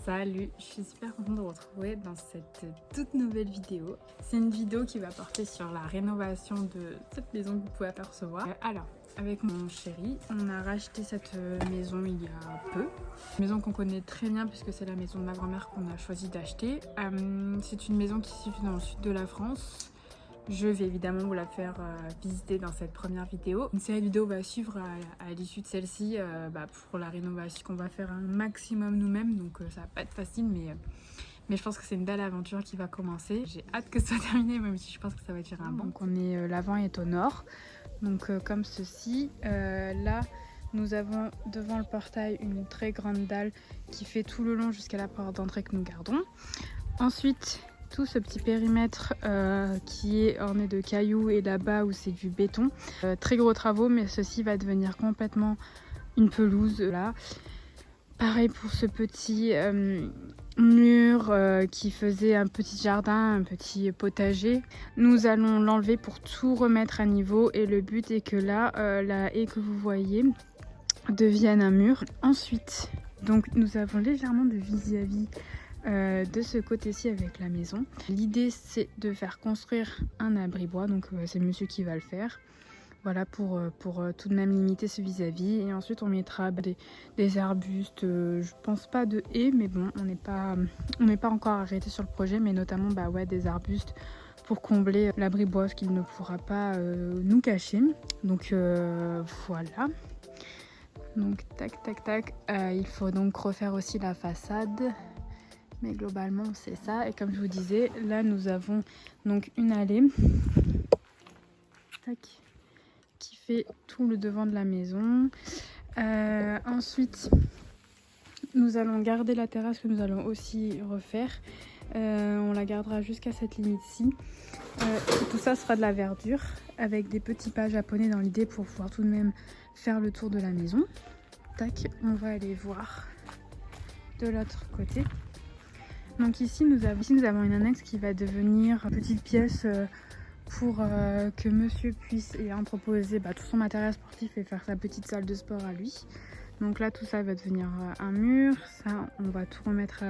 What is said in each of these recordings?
Salut, je suis super contente de vous retrouver dans cette toute nouvelle vidéo. C'est une vidéo qui va porter sur la rénovation de cette maison que vous pouvez apercevoir. Alors, avec mon chéri, on a racheté cette maison il y a peu. Une maison qu'on connaît très bien puisque c'est la maison de ma grand-mère qu'on a choisi d'acheter. C'est une maison qui se situe dans le sud de la France. Je vais évidemment vous la faire visiter dans cette première vidéo. Une série de vidéos va suivre à l'issue de celle-ci pour la rénovation qu'on va faire un maximum nous-mêmes. Donc ça va pas être facile, mais je pense que c'est une belle aventure qui va commencer. J'ai hâte que ce soit terminé, même si je pense que ça va être un bon. Donc l'avant est au nord, donc comme ceci. Là, nous avons devant le portail une très grande dalle qui fait tout le long jusqu'à la porte d'entrée que nous gardons. Ensuite, tout ce petit périmètre qui est orné de cailloux et là-bas où c'est du béton. Très gros travaux, mais ceci va devenir complètement une pelouse là. Pareil pour ce petit mur qui faisait un petit jardin, un petit potager. Nous allons l'enlever pour tout remettre à niveau et le but est que là, la haie que vous voyez devienne un mur. Ensuite, donc nous avons légèrement de vis-à-vis de ce côté-ci avec la maison. L'idée c'est de faire construire un abri-bois, donc c'est monsieur qui va le faire. Voilà pour tout de même limiter ce vis-à-vis. Et ensuite on mettra des arbustes, je pense pas de haies, mais bon on n'est pas encore arrêté sur le projet, mais notamment des arbustes pour combler l'abri-bois, ce qu'il ne pourra pas nous cacher. Donc voilà. Donc tac tac tac, il faut donc refaire aussi la façade. Mais globalement c'est ça, et comme je vous disais, là nous avons donc une allée qui fait tout le devant de la maison. Ensuite nous allons garder la terrasse que nous allons aussi refaire. On la gardera jusqu'à cette limite-ci. Tout ça sera de la verdure avec des petits pas japonais dans l'idée pour pouvoir tout de même faire le tour de la maison. Tac, on va aller voir de l'autre côté. Donc ici nous avons une annexe qui va devenir une petite pièce pour que monsieur puisse entreposer tout son matériel sportif et faire sa petite salle de sport à lui. Donc là tout ça va devenir un mur, ça on va tout remettre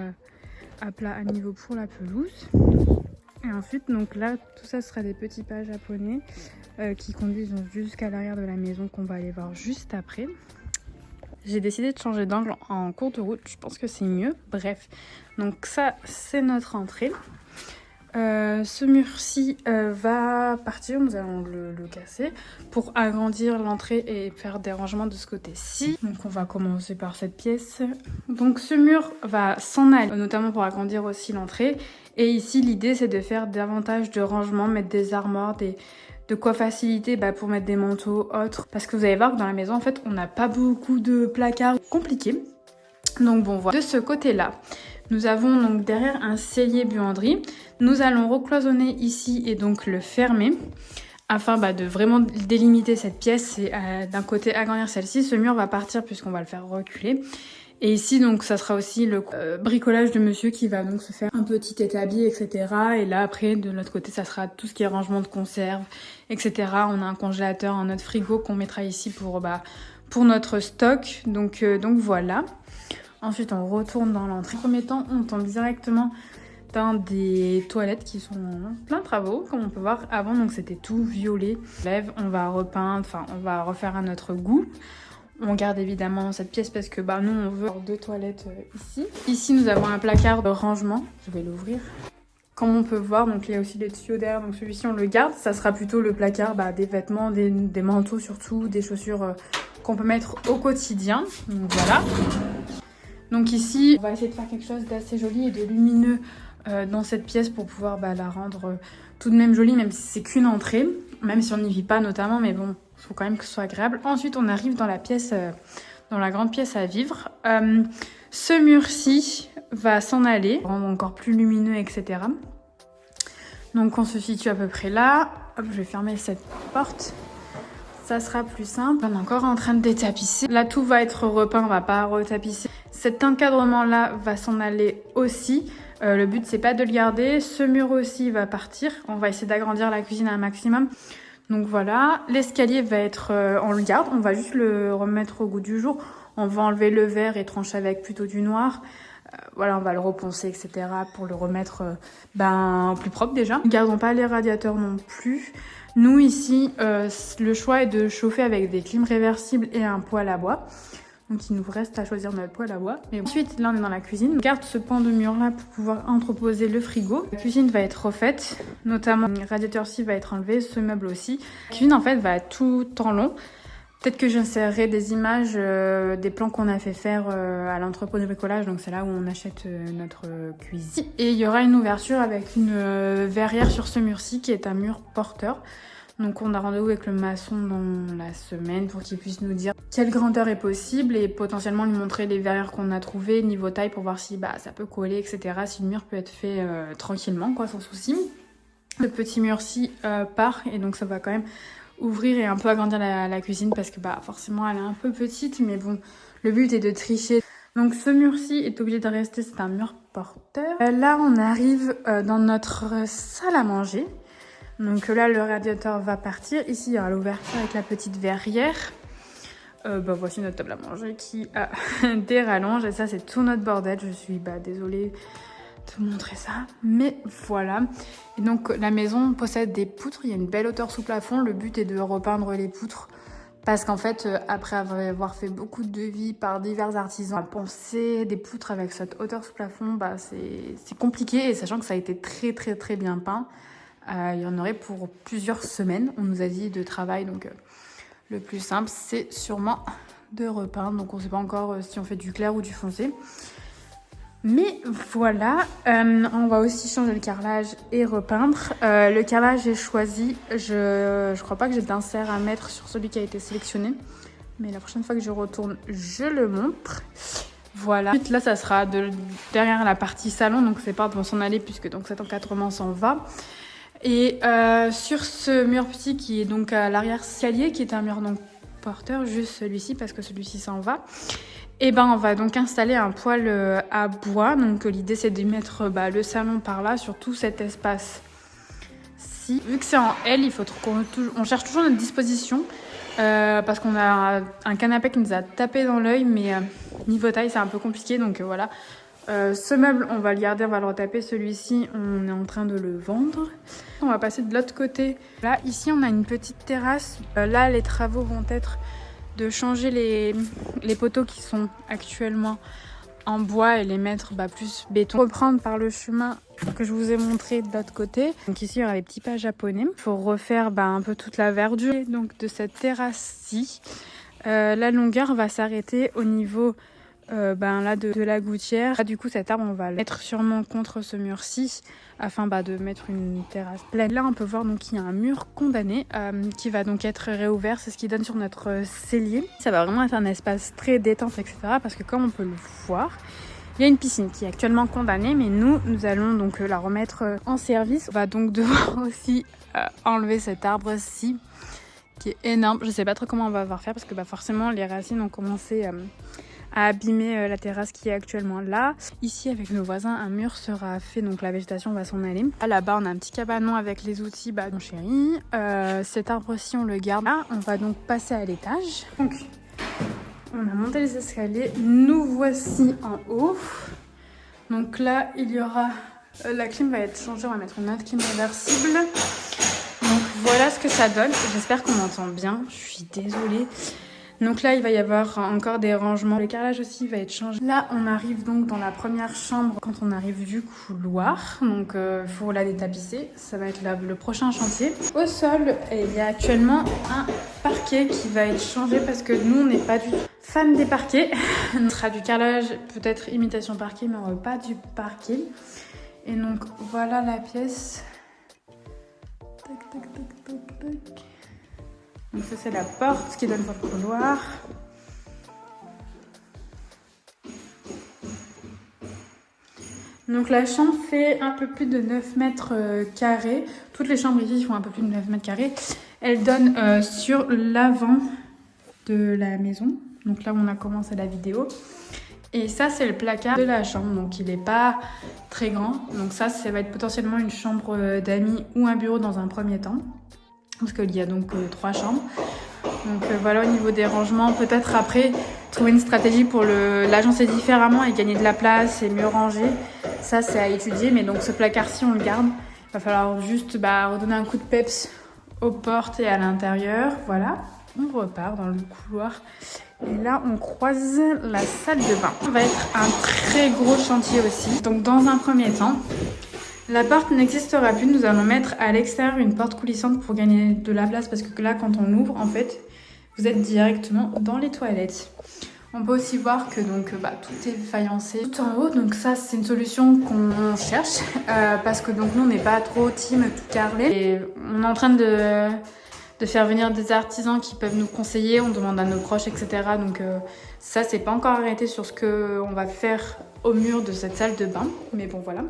à plat à niveau pour la pelouse. Et ensuite donc là tout ça sera des petits pas japonais qui conduisent jusqu'à l'arrière de la maison qu'on va aller voir juste après. J'ai décidé de changer d'angle en cours de route, je pense que c'est mieux. Bref, donc ça c'est notre entrée. Ce mur-ci va partir, nous allons le casser pour agrandir l'entrée et faire des rangements de ce côté-ci. Donc on va commencer par cette pièce. Donc ce mur va s'en aller, notamment pour agrandir aussi l'entrée. Et ici l'idée c'est de faire davantage de rangements, mettre des armoires, de quoi faciliter pour mettre des manteaux autres, parce que vous allez voir que dans la maison en fait on n'a pas beaucoup de placards compliqués. Donc bon voilà. De ce côté là nous avons donc derrière un cellier buanderie. Nous allons recloisonner ici et donc le fermer afin de vraiment délimiter cette pièce et d'un côté agrandir celle-ci. Ce mur va partir puisqu'on va le faire reculer. Et ici donc ça sera aussi le bricolage de monsieur qui va donc se faire un petit établi, etc. Et là après de l'autre côté ça sera tout ce qui est rangement de conserve, etc. On a un congélateur, un autre frigo qu'on mettra ici pour notre stock. Donc voilà. Ensuite on retourne dans l'entrée. En premier temps on tombe directement dans des toilettes qui sont en plein travaux comme on peut voir. Avant donc c'était tout violet. On va repeindre, on va refaire à notre goût. On garde évidemment cette pièce parce que nous on veut avoir deux toilettes ici. Ici nous avons un placard de rangement, je vais l'ouvrir. Comme on peut voir, donc il y a aussi des tuyaux derrière, donc celui-ci on le garde. Ça sera plutôt le placard des vêtements, des manteaux surtout, des chaussures qu'on peut mettre au quotidien. Donc voilà. Donc ici on va essayer de faire quelque chose d'assez joli et de lumineux dans cette pièce pour pouvoir la rendre tout de même jolie, même si c'est qu'une entrée, même si on n'y vit pas notamment, mais bon. Il faut quand même que ce soit agréable. Ensuite, on arrive dans la pièce, dans la grande pièce à vivre. Ce mur-ci va s'en aller, rendre encore plus lumineux, etc. Donc, on se situe à peu près là. Hop, je vais fermer cette porte. Ça sera plus simple. On est encore en train de détapisser. Là, tout va être repeint, on va pas retapisser. Cet encadrement-là va s'en aller aussi. Le but, c'est pas de le garder. Ce mur aussi va partir. On va essayer d'agrandir la cuisine un maximum. Donc voilà, l'escalier va être, on le garde, on va juste le remettre au goût du jour. On va enlever le vert et trancher avec plutôt du noir. Voilà, on va le reponcer, etc. pour le remettre plus propre déjà. Ne gardons pas les radiateurs non plus. Nous ici, le choix est de chauffer avec des clims réversibles et un poêle à bois. Donc il nous reste à choisir notre poêle à bois. Et ensuite, là on est dans la cuisine. On garde ce pan de mur là pour pouvoir entreposer le frigo. La cuisine va être refaite, notamment le radiateur-ci va être enlevé, ce meuble aussi. La cuisine en fait va être tout en long. Peut-être que j'insérerai des images des plans qu'on a fait faire à l'entrepôt de bricolage, donc c'est là où on achète notre cuisine. Et il y aura une ouverture avec une verrière sur ce mur-ci qui est un mur porteur. Donc on a rendez-vous avec le maçon dans la semaine pour qu'il puisse nous dire quelle grandeur est possible et potentiellement lui montrer les verrières qu'on a trouvées niveau taille pour voir si ça peut coller, etc. Si le mur peut être fait tranquillement, quoi, sans souci. Le petit mur-ci part et donc ça va quand même ouvrir et un peu agrandir la cuisine parce que forcément elle est un peu petite, mais bon, le but est de tricher. Donc ce mur-ci est obligé de rester, c'est un mur porteur. Là on arrive dans notre salle à manger. Donc là le radiateur va partir. Ici il y aura l'ouverture avec la petite verrière. Voici notre table à manger qui a des rallonges et ça c'est tout notre bordel. Je suis désolée de vous montrer ça, mais voilà. Et donc la maison possède des poutres, il y a une belle hauteur sous plafond. Le but est de repeindre les poutres parce qu'en fait après avoir fait beaucoup de devis par divers artisans, à poncer des poutres avec cette hauteur sous plafond, c'est compliqué, et sachant que ça a été très très très bien peint, il y en aurait pour plusieurs semaines. On nous a dit de travail, donc le plus simple c'est sûrement de repeindre. Donc on ne sait pas encore si on fait du clair ou du foncé. Mais voilà, on va aussi changer le carrelage et repeindre. Le carrelage est choisi, je crois pas que j'ai d'insert à mettre sur celui qui a été sélectionné. Mais la prochaine fois que je retourne, je le montre. Voilà. Ensuite, là, ça sera derrière la partie salon, donc c'est pas vont s'en aller puisque donc cet encadrement s'en va. Et sur ce mur petit qui est donc à l'arrière escalier, qui est un mur donc porteur, juste celui-ci parce que celui-ci s'en va. Et on va donc installer un poêle à bois. Donc l'idée c'est de mettre le salon par là sur tout cet espace-ci. Vu que c'est en L, il faut on cherche toujours notre disposition parce qu'on a un canapé qui nous a tapé dans l'œil, mais niveau taille c'est un peu compliqué, donc voilà. Ce meuble on va le garder, on va le retaper. Celui-ci on est en train de le vendre. On va passer de l'autre côté. Là ici on a une petite terrasse. Là les travaux vont être de changer les poteaux qui sont actuellement en bois et les mettre plus béton. Reprendre par le chemin que je vous ai montré de l'autre côté. Donc ici il y aura les petits pas japonais. Il faut refaire un peu toute la verdure donc de cette terrasse-ci. La longueur va s'arrêter au niveau là de la gouttière. Là, du coup cet arbre on va le mettre sûrement contre ce mur-ci afin de mettre une terrasse pleine. Là on peut voir donc qu'il y a un mur condamné qui va donc être réouvert. C'est ce qui donne sur notre cellier. Ça va vraiment être un espace très détente, etc. parce que comme on peut le voir, il y a une piscine qui est actuellement condamnée, mais nous allons donc la remettre en service. On va donc devoir aussi enlever cet arbre-ci qui est énorme. Je sais pas trop comment on va devoir faire parce que forcément les racines ont commencé à abîmer la terrasse qui est actuellement là. Ici avec nos voisins un mur sera fait, donc la végétation va s'en aller. Là-bas on a un petit cabanon avec les outils de mon chéri. Cet arbre-ci on le garde. Là on va donc passer à l'étage. Donc on a monté les escaliers, nous voici en haut. Donc là il y aura la clim va être changée, on va mettre une autre clim réversible. Donc voilà ce que ça donne. J'espère qu'on m'entend bien, je suis désolée. Donc là, il va y avoir encore des rangements. Le carrelage aussi va être changé. Là, on arrive donc dans la première chambre quand on arrive du couloir. Donc, il faut la détapisser. Ça va être le prochain chantier. Au sol, il y a actuellement un parquet qui va être changé parce que nous, on n'est pas du tout fan des parquets. Ce sera du carrelage, peut-être imitation parquet, mais on veut pas du parquet. Et donc, voilà la pièce. Tac, tac, tac, tac, tac. Donc ça c'est la porte qui donne sur le couloir. Donc la chambre fait un peu plus de 9 mètres carrés. Toutes les chambres ici font un peu plus de 9 mètres carrés. Elle donne sur l'avant de la maison. Donc là où on a commencé la vidéo. Et ça c'est le placard de la chambre. Donc il n'est pas très grand. Donc ça va être potentiellement une chambre d'amis ou un bureau dans un premier temps. Parce qu'il y a donc 3 chambres. Donc voilà au niveau des rangements, peut-être après trouver une stratégie pour l'agencer différemment et gagner de la place et mieux ranger. Ça c'est à étudier, mais donc ce placard-ci on le garde. Il va falloir juste redonner un coup de peps aux portes et à l'intérieur. Voilà, on repart dans le couloir. Et là on croise la salle de bain. Ça va être un très gros chantier aussi. Donc dans un premier temps, la porte n'existera plus. Nous allons mettre à l'extérieur une porte coulissante pour gagner de la place parce que là quand on ouvre en fait, vous êtes directement dans les toilettes. On peut aussi voir que donc, tout est faïencé tout en haut. Donc ça, c'est une solution qu'on cherche parce que donc, nous, on n'est pas trop team tout carrelé. Et on est en train de faire venir des artisans qui peuvent nous conseiller. On demande à nos proches, etc. Donc ça, c'est pas encore arrêté sur ce qu'on va faire au mur de cette salle de bain. Mais bon, voilà.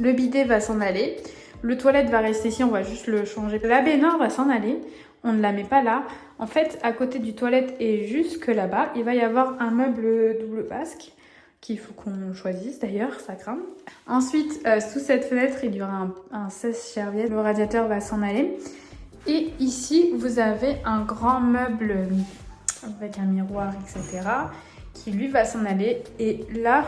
Le bidet va s'en aller. Le toilette va rester ici, on va juste le changer. La baignoire va s'en aller. On ne la met pas là. En fait, à côté du toilette et jusque là-bas, il va y avoir un meuble double vasque qu'il faut qu'on choisisse d'ailleurs, ça craint. Ensuite, sous cette fenêtre, il y aura un sèche-serviette. Le radiateur va s'en aller. Et ici, vous avez un grand meuble avec un miroir, etc. qui lui va s'en aller. Et là,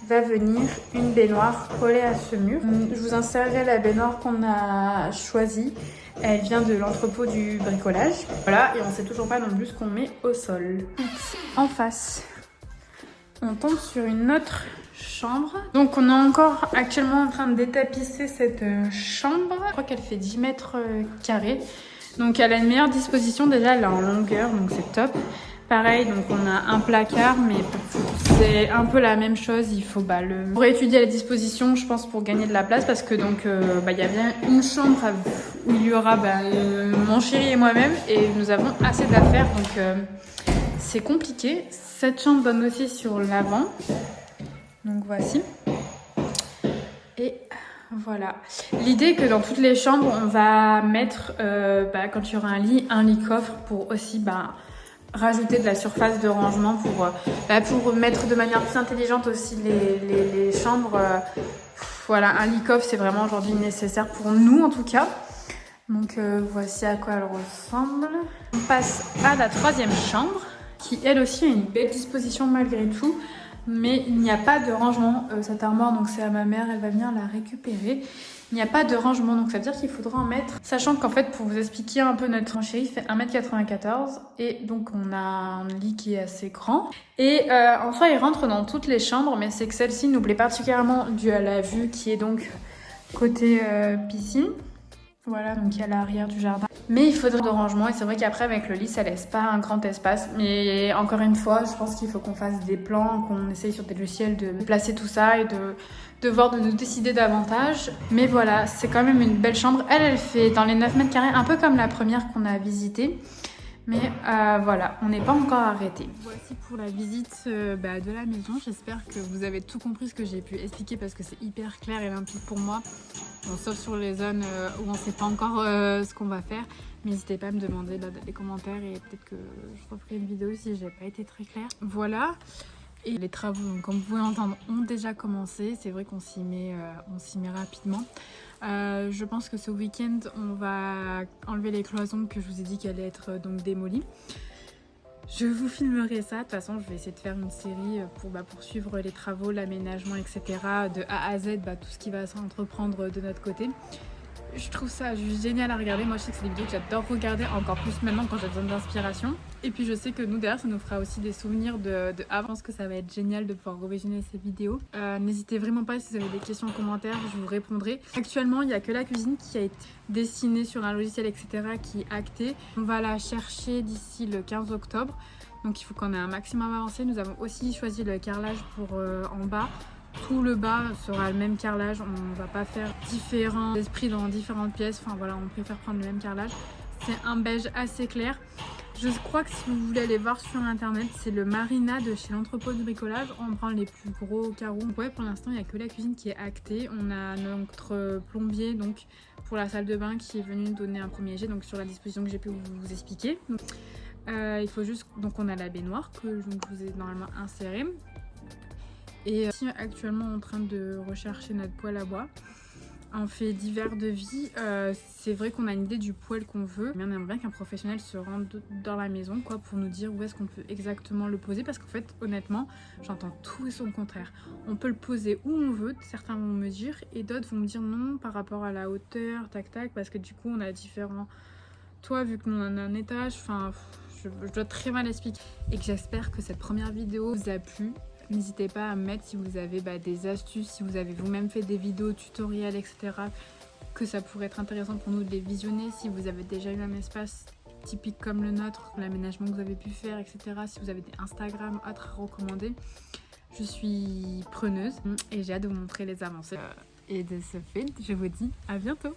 va venir une baignoire collée à ce mur. Je vous insérerai la baignoire qu'on a choisie. Elle vient de l'entrepôt du bricolage. Voilà, et on sait toujours pas non plus ce qu'on met au sol. En face, on tombe sur une autre chambre. Donc on est encore actuellement en train de détapisser cette chambre. Je crois qu'elle fait 10 mètres carrés. Donc elle a une meilleure disposition. Déjà, elle est en longueur, donc c'est top. Pareil, donc on a un placard, mais c'est un peu la même chose. Il faut pour étudier la disposition, je pense, pour gagner de la place, parce que donc il y a bien une chambre où il y aura mon chéri et moi-même, et nous avons assez d'affaires, donc c'est compliqué. Cette chambre donne aussi sur l'avant, donc voici. Et voilà. L'idée est que dans toutes les chambres, on va mettre, quand il y aura un lit coffre pour aussi rajouter de la surface de rangement pour mettre de manière plus intelligente aussi les chambres. Voilà, un lit coffre, c'est vraiment aujourd'hui nécessaire pour nous en tout cas. Donc voici à quoi elle ressemble. On passe à la troisième chambre qui elle aussi a une belle disposition malgré tout. Mais il n'y a pas de rangement. Cette armoire, donc c'est à ma mère, elle va venir la récupérer. Il n'y a pas de rangement, donc ça veut dire qu'il faudra en mettre. Sachant qu'en fait, pour vous expliquer un peu, notre chéri fait 1m94 et donc on a un lit qui est assez grand. Et en soi, il rentre dans toutes les chambres, mais c'est que celle-ci nous plaît particulièrement dû à la vue qui est donc côté piscine. Voilà, donc il y a l'arrière du jardin. Mais il faudrait de rangement et c'est vrai qu'après avec le lit ça laisse pas un grand espace. Mais encore une fois, je pense qu'il faut qu'on fasse des plans, qu'on essaye sur des logiciels de placer tout ça et de voir, de nous décider davantage. Mais voilà, c'est quand même une belle chambre. Elle fait dans les 9 mètres carrés, un peu comme la première qu'on a visitée. Mais voilà, on n'est pas encore arrêté. Voici pour la visite de la maison. J'espère que vous avez tout compris ce que j'ai pu expliquer parce que c'est hyper clair et limpide pour moi. Bon, sauf sur les zones où on ne sait pas encore ce qu'on va faire. N'hésitez pas à me demander dans les commentaires et peut-être que je referai une vidéo si j'ai pas été très claire. Voilà. Et les travaux, donc, comme vous pouvez l'entendre, ont déjà commencé. C'est vrai qu'on s'y met rapidement. Je pense que ce week-end, on va enlever les cloisons que je vous ai dit qu'elles allaient être donc démolies. Je vous filmerai ça. De toute façon, je vais essayer de faire une série pour poursuivre les travaux, l'aménagement, etc. De A à Z, tout ce qui va s'entreprendre de notre côté. Je trouve ça juste génial à regarder. Moi, je sais que c'est des vidéos que j'adore regarder, encore plus maintenant quand j'ai besoin d'inspiration. Et puis, je sais que nous, derrière, ça nous fera aussi des souvenirs de avant. Je pense que ça va être génial de pouvoir revisionner ces vidéos. N'hésitez vraiment pas si vous avez des questions en commentaire, je vous répondrai. Actuellement, il n'y a que la cuisine qui a été dessinée sur un logiciel, etc., qui est actée. On va la chercher d'ici le 15 octobre. Donc, il faut qu'on ait un maximum avancé. Nous avons aussi choisi le carrelage pour en bas. Tout le bas sera le même carrelage, on ne va pas faire différents esprits dans différentes pièces, enfin voilà, on préfère prendre le même carrelage. C'est un beige assez clair. Je crois que si vous voulez aller voir sur internet, c'est le Marina de chez l'entrepôt du bricolage. On prend les plus gros carreaux. Donc ouais, pour l'instant, il n'y a que la cuisine qui est actée. On a notre plombier donc pour la salle de bain qui est venu nous donner un premier jet, donc sur la disposition que j'ai pu vous expliquer. Donc, il faut juste, donc on a la baignoire que je vous ai normalement insérée. Et actuellement en train de rechercher notre poêle à bois. En fait divers de vie, c'est vrai qu'on a une idée du poêle qu'on veut, mais on aimerait bien qu'un professionnel se rende dans la maison quoi, pour nous dire où est-ce qu'on peut exactement le poser, parce qu'en fait honnêtement j'entends tout et son contraire. On peut le poser où on veut, certains vont me dire, et d'autres vont me dire non par rapport à la hauteur, tac tac, parce que du coup on a différents toits vu que nous on a un étage, enfin je dois très mal expliquer. Et que j'espère que cette première vidéo vous a plu. N'hésitez pas à me mettre si vous avez des astuces, si vous avez vous-même fait des vidéos tutoriels, etc. Que ça pourrait être intéressant pour nous de les visionner. Si vous avez déjà eu un espace typique comme le nôtre, l'aménagement que vous avez pu faire, etc. Si vous avez des Instagram, autres à recommander. Je suis preneuse et j'ai hâte de vous montrer les avancées. Et de ce fait, je vous dis à bientôt.